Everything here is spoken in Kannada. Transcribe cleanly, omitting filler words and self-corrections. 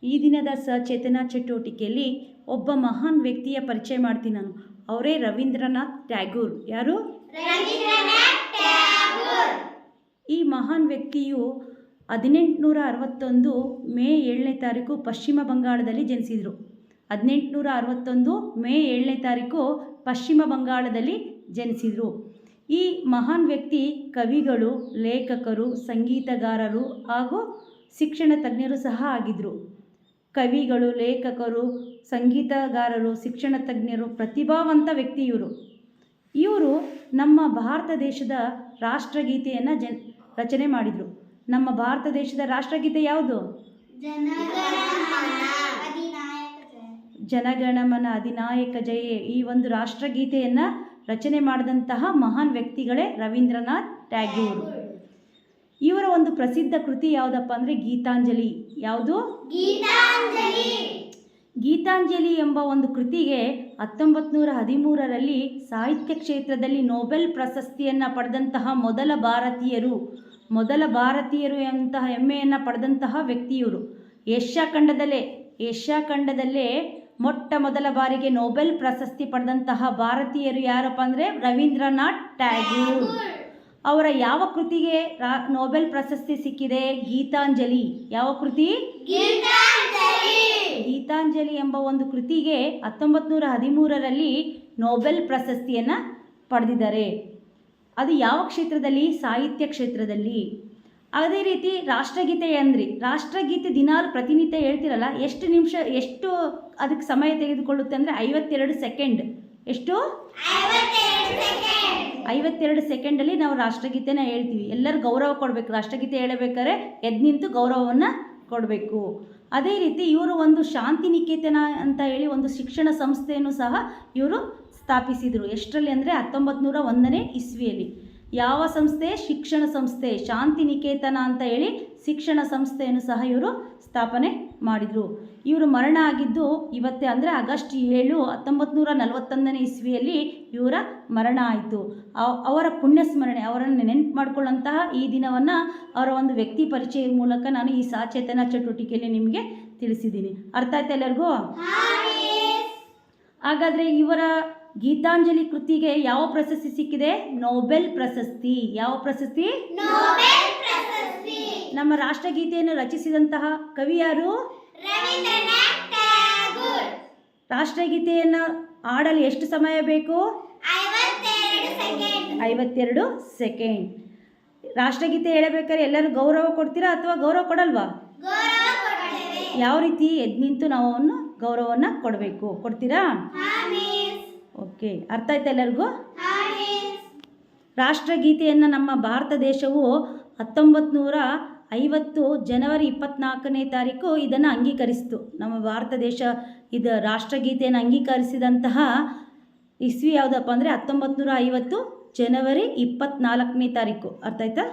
ಈ ದಿನದ ಸಚೇತನ ಚಟುವಟಿಕೆಯಲ್ಲಿ ಒಬ್ಬ ಮಹಾನ್ ವ್ಯಕ್ತಿಯ ಪರಿಚಯ ಮಾಡ್ತೀನಿ ನಾನು. ಅವರೇ ರವೀಂದ್ರನಾಥ್ ಟ್ಯಾಗೂರ್. ಯಾರು? ಈ ಮಹಾನ್ ವ್ಯಕ್ತಿಯು 1861 ಮೇ 7ನೇ ತಾರೀಕು ಪಶ್ಚಿಮ ಬಂಗಾಳದಲ್ಲಿ ಜನಿಸಿದರು. 1861 ಮೇ 7ನೇ ತಾರೀಕು ಪಶ್ಚಿಮ ಬಂಗಾಳದಲ್ಲಿ ಜನಿಸಿದರು. ಈ ಮಹಾನ್ ವ್ಯಕ್ತಿ ಕವಿಗಳು, ಲೇಖಕರು, ಸಂಗೀತಗಾರರು ಹಾಗೂ ಶಿಕ್ಷಣ ತಜ್ಞರು ಸಹ ಆಗಿದ್ದರು. ಕವಿಗಳು, ಲೇಖಕರು, ಸಂಗೀತಗಾರರು, ಶಿಕ್ಷಣ ತಜ್ಞರು, ಪ್ರತಿಭಾವಂತ ವ್ಯಕ್ತಿ ಇವರು. ಇವರು ನಮ್ಮ ಭಾರತ ದೇಶದ ರಾಷ್ಟ್ರಗೀತೆಯನ್ನು ರಚನೆ ಮಾಡಿದರು. ನಮ್ಮ ಭಾರತ ದೇಶದ ರಾಷ್ಟ್ರಗೀತೆ ಯಾವುದು? ಜನಗಣಮನ ಅಧಿನಾಯಕ ಜಯ. ಈ ಒಂದು ರಾಷ್ಟ್ರಗೀತೆಯನ್ನು ರಚನೆ ಮಾಡಿದಂತಹ ಮಹಾನ್ ವ್ಯಕ್ತಿಗಳೇ ರವೀಂದ್ರನಾಥ್ ಟ್ಯಾಗೂರ್. ಇವರ ಒಂದು ಪ್ರಸಿದ್ಧ ಕೃತಿ ಯಾವುದಪ್ಪ ಅಂದರೆ ಗೀತಾಂಜಲಿ. ಯಾವುದು? ಗೀತಾಂಜಲಿ ಎಂಬ ಒಂದು ಕೃತಿಗೆ 1913ರಲ್ಲಿ ಸಾಹಿತ್ಯ ಕ್ಷೇತ್ರದಲ್ಲಿ ನೊಬೆಲ್ ಪ್ರಶಸ್ತಿಯನ್ನು ಪಡೆದಂತಹ ಮೊದಲ ಭಾರತೀಯರು ಎಂತಹ ಹೆಮ್ಮೆಯನ್ನು ಪಡೆದಂತಹ ವ್ಯಕ್ತಿಯವರು. ಏಷ್ಯಾ ಖಂಡದಲ್ಲೇ ಮೊಟ್ಟ ಮೊದಲ ಬಾರಿಗೆ ನೊಬೆಲ್ ಪ್ರಶಸ್ತಿ ಪಡೆದಂತಹ ಭಾರತೀಯರು ಯಾರಪ್ಪ ಅಂದರೆ ರವೀಂದ್ರನಾಥ್ ಟ್ಯಾಗೂರ್. ಅವರ ಯಾವ ಕೃತಿಗೆ ನೊಬೆಲ್ ಪ್ರಶಸ್ತಿ ಸಿಕ್ಕಿದೆ? ಗೀತಾಂಜಲಿ. ಯಾವ ಕೃತಿ? ಗೀತಾಂಜಲಿ ಎಂಬ ಒಂದು ಕೃತಿಗೆ 1913ರಲ್ಲಿ ನೊಬೆಲ್ ಪ್ರಶಸ್ತಿಯನ್ನು ಪಡೆದಿದ್ದಾರೆ. ಅದು ಯಾವ ಕ್ಷೇತ್ರದಲ್ಲಿ? ಸಾಹಿತ್ಯ ಕ್ಷೇತ್ರದಲ್ಲಿ. ಅದೇ ರೀತಿ ರಾಷ್ಟ್ರಗೀತೆ ರಾಷ್ಟ್ರಗೀತೆ ದಿನಾಲು ಪ್ರತಿನಿತ್ಯ ಹೇಳ್ತಿರಲ್ಲ, ಎಷ್ಟು ಅದಕ್ಕೆ ಸಮಯ ತೆಗೆದುಕೊಳ್ಳುತ್ತೆ ಅಂದರೆ 52 ಸೆಕೆಂಡ್. ಎಷ್ಟು? 52 ಸೆಕೆಂಡಲ್ಲಿ ನಾವು ರಾಷ್ಟ್ರಗೀತೆನ ಹೇಳ್ತೀವಿ. ಎಲ್ಲರೂ ಗೌರವ ಕೊಡಬೇಕು. ರಾಷ್ಟ್ರಗೀತೆ ಹೇಳಬೇಕಾದ್ರೆ ಎದ್ದು ನಿಂತು ಗೌರವವನ್ನು ಕೊಡಬೇಕು. ಅದೇ ರೀತಿ ಇವರು ಒಂದು ಶಾಂತಿ ನಿಕೇತನ ಅಂತ ಹೇಳಿ ಒಂದು ಶಿಕ್ಷಣ ಸಂಸ್ಥೆಯನ್ನು ಸಹ ಇವರು ಸ್ಥಾಪಿಸಿದರು. ಎಷ್ಟರಲ್ಲಿ ಅಂದರೆ 1901ನೇ ಇಸ್ವಿಯಲ್ಲಿ. ಯಾವ ಸಂಸ್ಥೆ? ಶಿಕ್ಷಣ ಸಂಸ್ಥೆ. ಶಾಂತಿ ನಿಕೇತನ ಅಂತ ಹೇಳಿ ಶಿಕ್ಷಣ ಸಂಸ್ಥೆಯನ್ನು ಸಹ ಇವರು ಸ್ಥಾಪನೆ ಮಾಡಿದರು. ಇವರು ಮರಣ ಆಗಿದ್ದು ಇವತ್ತೇ ಅಂದರೆ ಆಗಸ್ಟ್ 7, 1941ನೇ ಇಸ್ವಿಯಲ್ಲಿ ಇವರ ಮರಣ ಆಯಿತು. ಅವರ ಪುಣ್ಯ ಸ್ಮರಣೆ, ಅವರನ್ನು ನೆನಪು ಮಾಡಿಕೊಳ್ಳುವಂತಹ ಈ ದಿನವನ್ನು ಅವರ ಒಂದು ವ್ಯಕ್ತಿ ಪರಿಚಯದ ಮೂಲಕ ನಾನು ಈ ಸಚೇತನ ಚಟುವಟಿಕೆಯಲ್ಲಿ ನಿಮಗೆ ತಿಳಿಸಿದ್ದೀನಿ. ಅರ್ಥ ಆಯ್ತಾ ಎಲ್ಲರಿಗೂ? ಹಾಗಾದರೆ ಇವರ ಗೀತಾಂಜಲಿ ಕೃತಿಗೆ ಯಾವ ಪ್ರಶಸ್ತಿ ಸಿಕ್ಕಿದೆ? ನೊಬೆಲ್ ಪ್ರಶಸ್ತಿ. ಯಾವ ಪ್ರಶಸ್ತಿ? ನಮ್ಮ ರಾಷ್ಟ್ರಗೀತೆಯನ್ನು ರಚಿಸಿದಂತಹ ಕವಿ ಯಾರು? ರಾಷ್ಟ್ರಗೀತೆಯನ್ನು ಹಾಡಲು ಎಷ್ಟು ಸಮಯ ಬೇಕು? 52 ಸೆಕೆಂಡ್. ರಾಷ್ಟ್ರಗೀತೆ ಹೇಳಬೇಕಾದ್ರೆ ಎಲ್ಲರೂ ಗೌರವ ಕೊಡ್ತೀರಾ ಅಥವಾ ಗೌರವ ಕೊಡಲ್ವಾ? ಯಾವ ರೀತಿ? ಎದ್ದು ನಿಂತು ನಾವು ಅವನು ಗೌರವವನ್ನು ಕೊಡಬೇಕು. ಕೊಡ್ತೀರಾ? ಓಕೆ, ಅರ್ಥ ಆಯ್ತಾ ಎಲ್ಲರಿಗೂ? ರಾಷ್ಟ್ರಗೀತೆಯನ್ನು ನಮ್ಮ ಭಾರತ ದೇಶವು 1950 ಜನವರಿ 24ನೇ ತಾರೀಕು ಇದನ್ನು ಅಂಗೀಕರಿಸಿತು. ನಮ್ಮ ಭಾರತ ದೇಶ ಇದು ರಾಷ್ಟ್ರಗೀತೆಯನ್ನು ಅಂಗೀಕರಿಸಿದಂತಹ ಇಸ್ವಿ ಯಾವುದಪ್ಪ ಅಂದರೆ 1950 ಜನವರಿ 24ನೇ ತಾರೀಕು. ಅರ್ಥ ಆಯ್ತಾ?